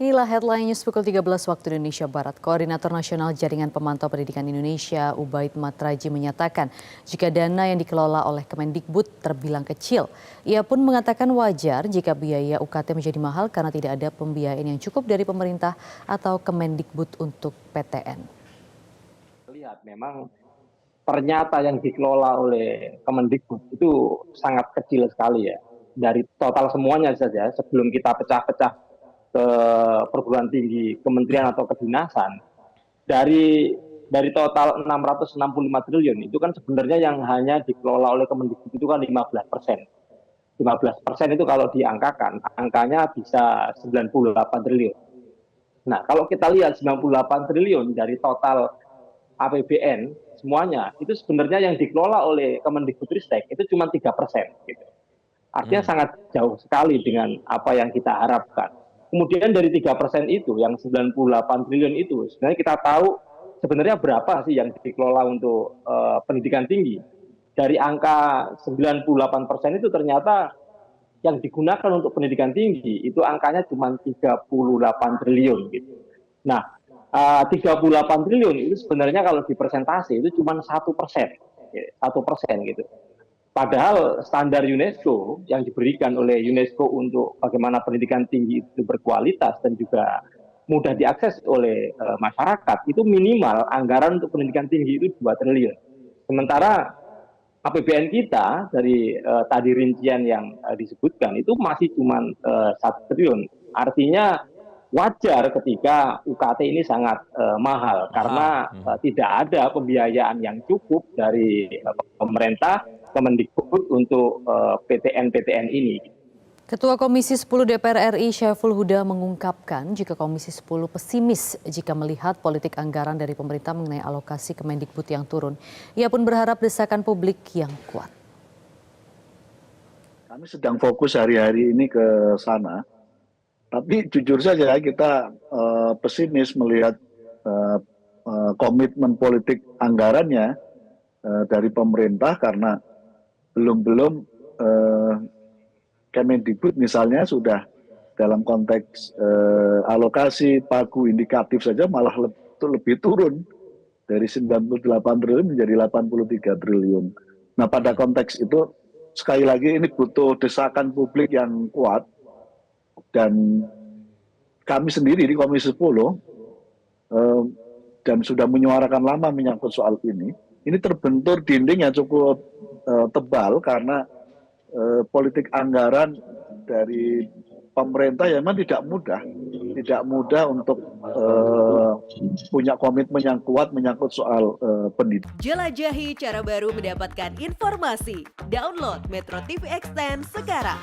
Inilah headline news pukul 13 waktu Indonesia Barat. Koordinator Nasional Jaringan Pemantau Pendidikan Indonesia, Ubaid Matraji menyatakan jika dana yang dikelola oleh Kemendikbud terbilang kecil. Ia pun mengatakan wajar jika biaya UKT menjadi mahal karena tidak ada pembiayaan yang cukup dari pemerintah atau Kemendikbud untuk PTN. Lihat memang ternyata yang dikelola oleh Kemendikbud itu sangat kecil sekali ya. Dari total semuanya saja sebelum kita pecah-pecah ke perguruan tinggi, kementerian atau kedinasan, dari total 665 triliun itu kan sebenarnya yang hanya dikelola oleh Kemendikbud itu kan 15%. 15% itu kalau diangkakan, angkanya bisa 98 triliun. Nah, kalau kita lihat 98 triliun dari total APBN semuanya, itu sebenarnya yang dikelola oleh Kemendikbudristek itu cuma 3%. Gitu. Artinya sangat jauh sekali dengan apa yang kita harapkan. Kemudian dari 3% itu, yang 98 triliun itu, sebenarnya kita tahu sebenarnya berapa sih yang dikelola untuk pendidikan tinggi. Dari angka 98% itu ternyata yang digunakan untuk pendidikan tinggi, itu angkanya cuma 38 triliun. Gitu. Nah, 38 triliun itu sebenarnya kalau dipresentasi itu cuma 1%. 1% gitu. Padahal standar UNESCO yang diberikan oleh UNESCO untuk bagaimana pendidikan tinggi itu berkualitas dan juga mudah diakses oleh masyarakat, itu minimal anggaran untuk pendidikan tinggi itu 2 triliun. Sementara APBN kita dari tadi rincian yang disebutkan itu masih cuma 1 triliun. Artinya wajar ketika UKT ini sangat mahal karena tidak ada pembiayaan yang cukup dari pemerintah Kemendikbud untuk PTN-PTN ini. Ketua Komisi 10 DPR RI Syaiful Huda mengungkapkan jika Komisi 10 pesimis jika melihat politik anggaran dari pemerintah mengenai alokasi Kemendikbud yang turun. Ia pun berharap desakan publik yang kuat. Kami sedang fokus hari-hari ini ke sana, tapi jujur saja kita pesimis melihat komitmen politik anggarannya dari pemerintah karena belum Kemendikbud misalnya sudah dalam konteks alokasi pagu indikatif saja malah lebih turun dari 98 triliun menjadi 83 triliun. Nah pada konteks itu sekali lagi ini butuh desakan publik yang kuat dan kami sendiri di Komisi 10 dan sudah menyuarakan lama menyangkut soal ini terbentur dinding yang cukup tebal karena politik anggaran dari pemerintah yang memang tidak mudah untuk punya komitmen yang kuat menyangkut soal pendidikan. Jelajahi cara baru mendapatkan informasi. Download Metro TV Extend sekarang.